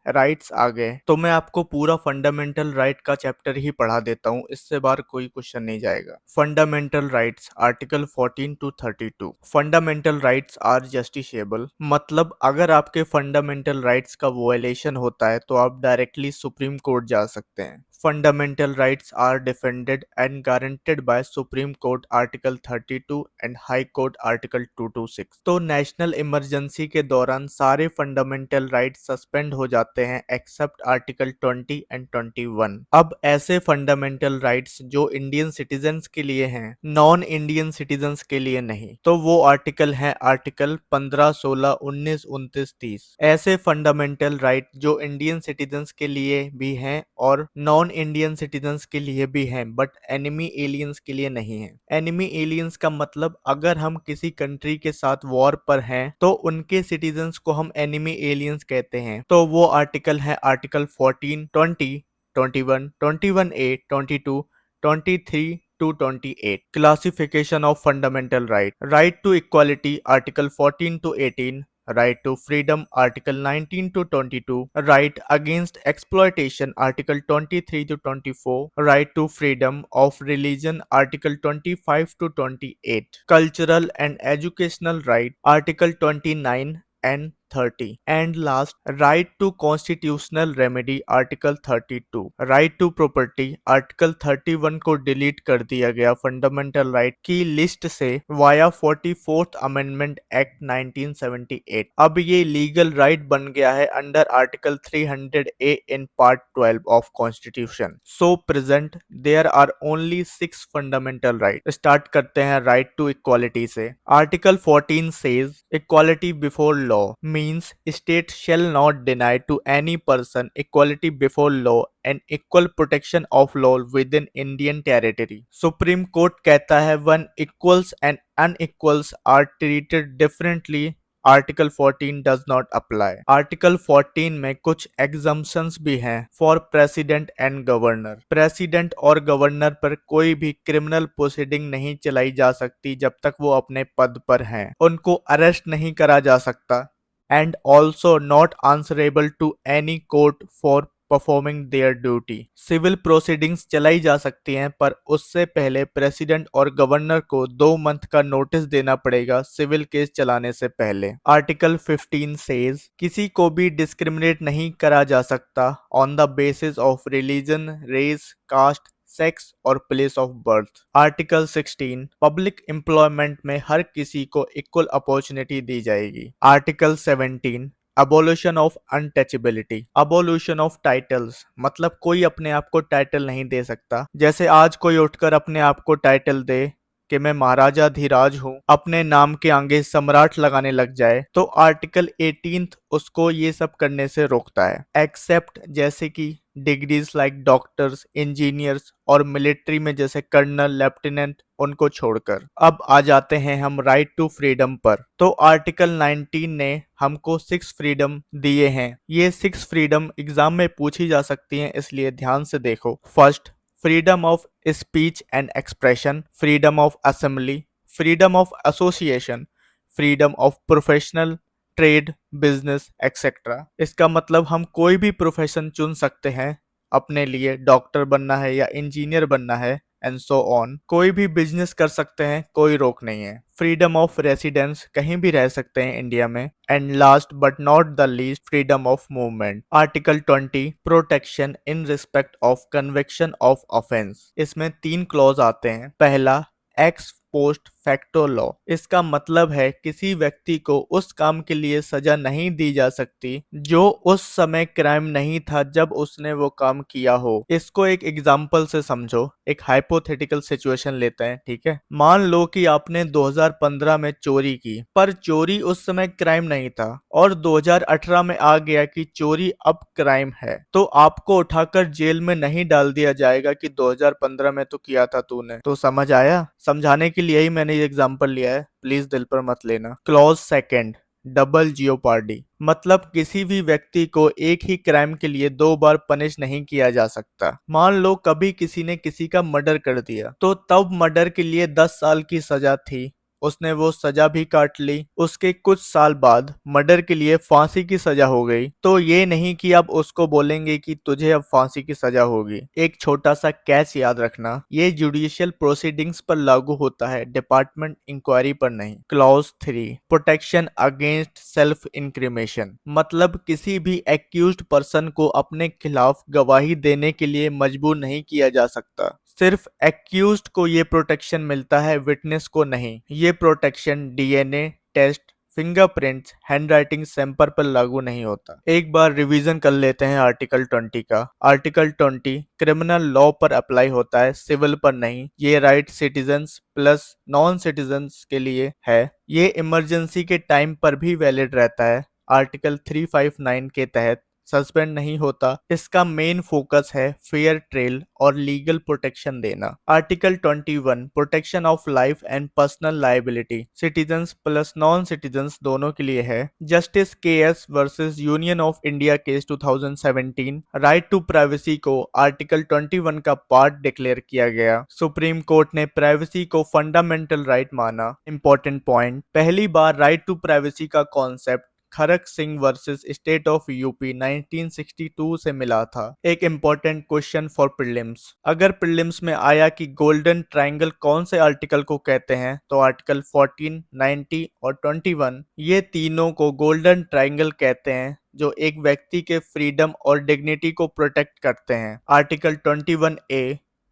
Rights आ गए तो मैं आपको पूरा फंडामेंटल राइट का चैप्टर ही पढ़ा देता हूँ, इससे बाहर कोई क्वेश्चन नहीं जाएगा। Fundamental rights article 14 to 32। Fundamental rights are justiciable, मतलब अगर आपके फंडामेंटल राइट्स का वोलेशन होता है तो आप डायरेक्टली सुप्रीम कोर्ट जा सकते हैं। Fundamental rights are defended and guaranteed by supreme court article 32 and high court article 226। तो नेशनल इमरजेंसी के दौरान सारे फंडामेंटल राइट्स सस्पेंड हो जाते हैं एक्सेप्ट आर्टिकल 20 एंड 21। अब ऐसे फंडामेंटल राइट्स जो इंडियन सिटीजन्स के लिए हैं, नॉन इंडियन सिटीजन्स के लिए नहीं, तो वो आर्टिकल है आर्टिकल 15, 16, 19, 29, 30। ऐसे फंडामेंटल राइट जो इंडियन सिटीजन्स के लिए भी हैं और नॉन इंडियन सिटीजन्स के लिए भी हैं, बट एनिमी एलियंस के लिए नहीं है। एनिमी एलियंस का मतलब अगर हम किसी कंट्री के साथ वॉर पर हैं तो उनके सिटीजन्स को हम एनिमी एलियंस कहते हैं। तो वो आर्टिकल है article 14, 20, 21, 21A, 22, 23 to 28। Classification of fundamental right. Right to equality article 14 to 18। Right to freedom article 19 to 22, right against exploitation article 23 to 24, right to freedom of religion article 25 to 28, cultural and educational right article 29 and 30, and last right to constitutional remedy article 32। right to property article 31 को delete कर दिया गया fundamental right की list से via 44th amendment act 1978। अब ये legal right बन गया है अंडर आर्टिकल 300A इन part 12 of constitution. So present there are only 6 fundamental right. Start करते हैं राइट टू इक्वालिटी से। Article 14 says equality before law means state shall not deny to any person equality before law and equal protection of law within Indian territory। Supreme Court कहता है when equals and unequals are treated differently article 14 does not apply. Article 14 में कुछ exemptions भी हैं for president and governor. President और governor पर कोई भी क्रिमिनल प्रोसीडिंग नहीं चलाई जा सकती जब तक वो अपने पद पर हैं। उनको अरेस्ट नहीं करा जा सकता and also not answerable to any court for performing their duty। Civil proceedings चलाई जा सकती हैं पर उससे पहले प्रेसिडेंट और गवर्नर को 2 मंथ का नोटिस देना पड़ेगा सिविल केस चलाने से पहले। आर्टिकल 15 सेज किसी को भी डिस्क्रिमिनेट नहीं करा जा सकता on the basis of religion, race, caste, sex और place of birth. Article 16 public employment में हर किसी को इक्वल अपॉर्चुनिटी दी जाएगी। Article 17 abolition of untouchability. Abolition of titles मतलब कोई अपने आप को टाइटल नहीं दे सकता। जैसे आज कोई उठकर अपने आप को टाइटल दे कि मैं महाराजा धीराज हूँ, अपने नाम के आगे सम्राट लगाने लग जाए, तो आर्टिकल 18 उसको ये सब करने से रोकता है एक्सेप्ट जैसे कि डिग्रीज लाइक डॉक्टर्स, इंजीनियर्स और मिलिट्री में जैसे कर्नल, लेफ्टिनेंट, उनको छोड़कर। अब आ जाते हैं हम राइट टू फ्रीडम पर। तो आर्टिकल 19 ने हमको 6 फ्रीडम दिए हैं। ये 6 फ्रीडम एग्जाम में पूछी जा सकती हैं, इसलिए ध्यान से देखो। First, freedom of speech and expression, freedom of assembly, freedom of association, freedom of professional trade, business etcetera. इसका मतलब हम कोई भी प्रोफेशन चुन सकते हैं अपने लिए, डॉक्टर बनना है या इंजीनियर बनना है एंड सो ऑन। कोई भी बिजनेस कर सकते हैं, कोई रोक नहीं है। फ्रीडम ऑफ रेसिडेंस, कहीं भी रह सकते हैं इंडिया में। And last but not the least, freedom of movement. Article 20 protection in respect of conviction of offence. इसमें 3 क्लॉज आते हैं। पहला, एक्स पोस्ट फैक्टो लॉ। इसका मतलब है किसी व्यक्ति को उस काम के लिए सजा नहीं दी जा सकती जो उस समय क्राइम नहीं था जब उसने वो काम किया हो। इसको एक एग्जाम्पल से समझो। एक हाइपोथेटिकल सिचुएशन लेते हैं, ठीक है। मान लो कि आपने 2015 में चोरी की, पर चोरी उस समय क्राइम नहीं था और 2018 में आ गया कि चोरी अब क्राइम है, तो आपको उठाकर जेल में नहीं डाल दिया जाएगा कि 2015 में तो किया था तूने। तो समझ आया? समझाने के लिए ही मैंने ये एग्जांपल लिया है, प्लीज दिल पर मत लेना। Clause second, double jeopardy. मतलब किसी भी व्यक्ति को एक ही क्राइम के लिए 2 बार पनिश नहीं किया जा सकता। मान लो कभी किसी ने किसी का मर्डर कर दिया, तो तब मर्डर के लिए 10 साल की सजा थी, उसने वो सजा भी काट ली। उसके कुछ साल बाद मर्डर के लिए फांसी की सजा हो गई। तो ये नहीं कि अब उसको बोलेंगे कि तुझे अब फांसी की सजा होगी। एक छोटा सा कैच याद रखना, ये जुडिशियल प्रोसीडिंग्स पर लागू होता है, डिपार्टमेंट इंक्वायरी पर नहीं। क्लॉज 3, प्रोटेक्शन अगेंस्ट सेल्फ इंक्रिमेशन, मतलब किसी भी एक्यूज्ड पर्सन को अपने खिलाफ गवाही देने के लिए मजबूर नहीं किया जा सकता। सिर्फ एक्यूज्ड को ये प्रोटेक्शन मिलता है, विटनेस को नहीं। ये protection DNA test, fingerprints, handwriting sample पर लागू नहीं होता। एक बार रिवीजन कर लेते हैं आर्टिकल 20 का। आर्टिकल 20 क्रिमिनल लॉ पर अप्लाई होता है, सिविल पर नहीं। ये right citizens plus non citizens के लिए है। ये इमरजेंसी के टाइम पर भी वैलिड रहता है। आर्टिकल 359 के तहत सस्पेंड नहीं होता। इसका मेन फोकस है फेयर ट्रेल और लीगल प्रोटेक्शन देना। Article 21 protection of life and personal liability, citizens plus non citizens दोनों के लिए है। Justice KS versus union of India case 2017, right to privacy को आर्टिकल 21 का पार्ट डिक्लेयर किया गया। सुप्रीम कोर्ट ने प्राइवेसी को फंडामेंटल राइट माना। इंपॉर्टेंट पॉइंट, पहली बार राइट टू प्राइवेसी का concept Kharak Singh versus state of UP 1962 से मिला था। एक इम्पोर्टेंट क्वेश्चन फॉर प्रीलिम्स, अगर प्रीलिम्स में आया कि गोल्डन ट्रायंगल कौन से आर्टिकल को कहते हैं, तो आर्टिकल 14, 90 और 21, ये तीनों को गोल्डन ट्रायंगल कहते हैं जो एक व्यक्ति के फ्रीडम और डिग्निटी को प्रोटेक्ट करते हैं। Article 21A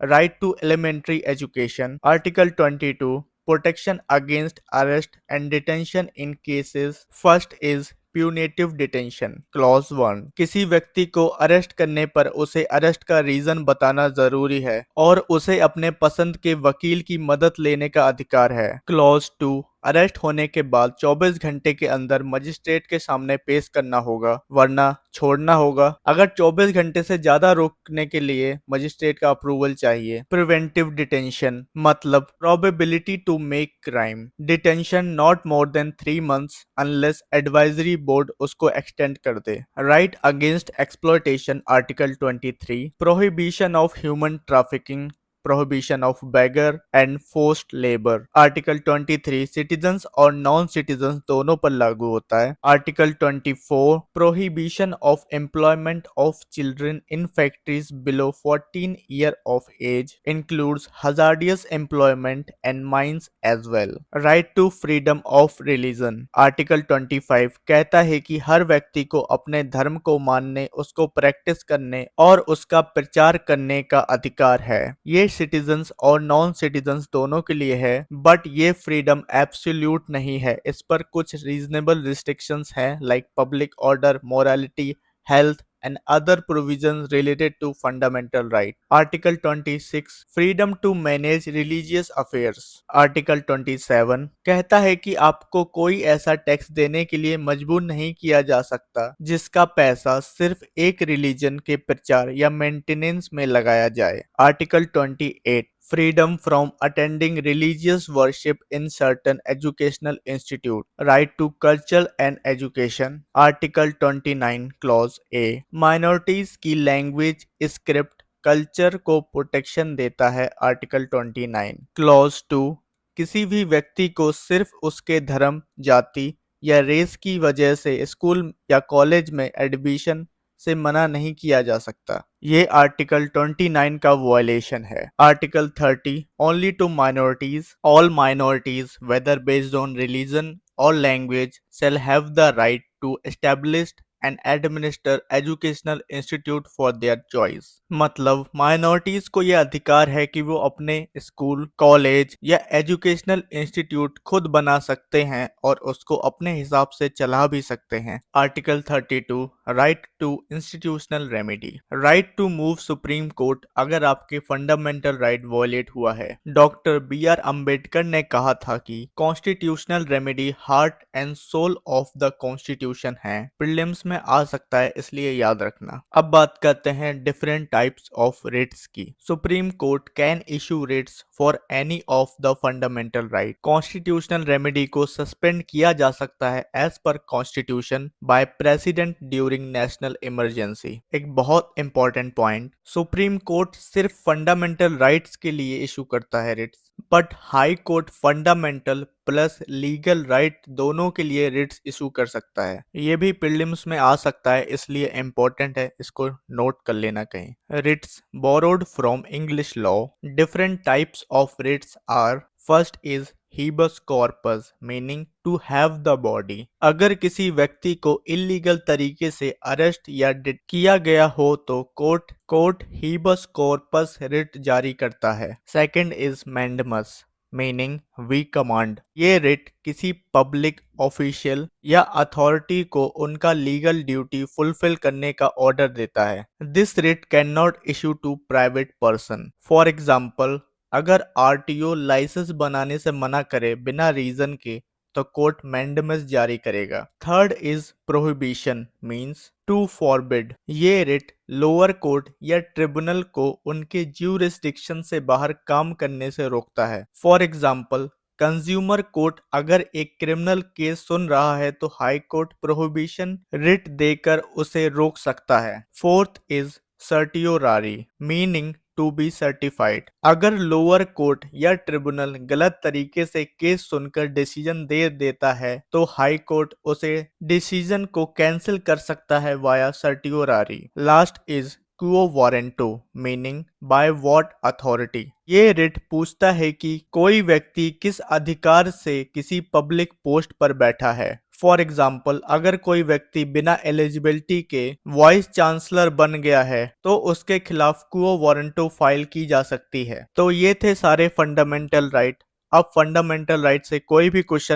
right to elementary education, article 22 protection against arrest and detention in cases, first is punitive detention. Clause 1, किसी व्यक्ति को अरेस्ट करने पर उसे अरेस्ट का रीजन बताना जरूरी है और उसे अपने पसंद के वकील की मदद लेने का अधिकार है। क्लॉज 2, अरेस्ट होने के बाद 24 घंटे के अंदर मजिस्ट्रेट के सामने पेश करना होगा, वरना छोड़ना होगा। अगर 24 घंटे से ज्यादा रोकने के लिए मजिस्ट्रेट का अप्रूवल चाहिए। प्रिवेंटिव डिटेंशन, मतलब probability to make crime, detention not more than 3 months unless advisory board उसको एक्सटेंड कर दे। Right against exploitation, article 23, prohibition of human trafficking, prohibition of beggar and forced labor, article 23 citizens और non citizens दोनों पर लागू होता है। Article 24 prohibition of employment of children in factories below 14 year of age includes hazardous employment and mines as well. Right to freedom of religion, article 25 कहता है कि हर व्यक्ति को अपने धर्म को मानने, उसको प्रैक्टिस करने और उसका प्रचार करने का अधिकार है। ये सिटीजन्स और नॉन सिटीजन्स दोनों के लिए है, बट ये फ्रीडम एब्सोल्यूट नहीं है। इस पर कुछ रीजनेबल रिस्ट्रिक्शंस हैं, like public order, morality, health and other provisions related to fundamental right. Article 26 freedom to manage religious affairs. Article 27 कहता है कि आपको कोई ऐसा टैक्स देने के लिए मजबूर नहीं किया जा सकता जिसका पैसा सिर्फ एक रिलीजन के प्रचार या मेंटेनेंस में लगाया जाए। Article 28 freedom from attending religious worship in certain educational institute, right to culture and education, article 29 clause A, minorities की लैंग्वेज, स्क्रिप्ट, कल्चर को प्रोटेक्शन देता है, आर्टिकल 29। क्लॉज 2, किसी भी व्यक्ति को सिर्फ उसके धर्म, जाति या रेस की वजह से स्कूल या कॉलेज में एडमिशन से मना नहीं किया जा सकता। ये आर्टिकल 29 का वायलेशन है। Article 30 only to minorities, all minorities whether based on religion और language shall have the right to establish and administer educational institute for their choice। मतलब माइनॉरिटीज को यह अधिकार है कि वो अपने स्कूल, कॉलेज या एजुकेशनल इंस्टीट्यूट खुद बना सकते हैं और उसको अपने हिसाब से चला भी सकते हैं। Article 32 right to institutional remedy, right to move supreme court अगर आपके फंडामेंटल राइट वॉयलेट हुआ है। डॉक्टर BR अम्बेडकर ने कहा था कि constitutional remedy heart and soul of the constitution है। प्रीलिम्स में आ सकता है, इसलिए याद रखना। अब बात करते हैं डिफरेंट टाइप्स ऑफ रिट्स की। Supreme court can issue writs for any of the fundamental right. Constitutional remedy को सस्पेंड किया जा सकता है as per constitution by president during national emergency. एक बहुत इंपॉर्टेंट पॉइंट, सुप्रीम कोर्ट सिर्फ फंडामेंटल राइट्स के लिए इशू करता है writs, but high court fundamental plus legal right दोनों के लिए रिट्स इशू कर सकता है। ये भी प्रीलिम्स में आ सकता है, इसलिए इम्पोर्टेंट है, इसको नोट कर लेना कहीं। Writs borrowed from English law. Different types of writs are, first is habeas corpus meaning to have the body. अगर किसी व्यक्ति को इलीगल तरीके से अरेस्ट या डिट किया गया हो तो court court habeas corpus writ जारी करता है। Second is mandamus meaning we command. ये रिट किसी पब्लिक ऑफिशियल या अथॉरिटी को उनका लीगल ड्यूटी फुलफिल करने का ऑर्डर देता है। This writ can not issue to private person. For example, अगर आरटीओ लाइसेंस बनाने से मना करे बिना रीजन के तो कोर्ट मैंडमस जारी करेगा। Third is prohibition means to forbid. ये रिट लोअर कोर्ट या ट्रिब्यूनल को उनके ज्यूरिसडिक्शन से बाहर काम करने से रोकता है। फॉर एग्जाम्पल, कंज्यूमर कोर्ट अगर एक क्रिमिनल केस सुन रहा है तो हाई कोर्ट प्रोहिबिशन रिट देकर उसे रोक सकता है। Fourth is certiorari meaning to be certified. अगर लोअर कोर्ट या ट्रिब्यूनल गलत तरीके से केस सुनकर डिसीजन दे देता है तो हाई कोर्ट उसे डिसीजन को कैंसिल कर सकता है via certiorari. Last is quo warranto meaning by what authority. ये रिट पूछता है कि कोई व्यक्ति किस अधिकार से किसी पब्लिक पोस्ट पर बैठा है। फॉर एग्जाम्पल, अगर कोई व्यक्ति बिना एलिजिबिलिटी के वाइस चांसलर बन गया है तो उसके खिलाफ क्वो वारंटो फाइल की जा सकती है। तो ये थे सारे फंडामेंटल राइट। अब फंडामेंटल राइट से कोई भी क्वेश्चन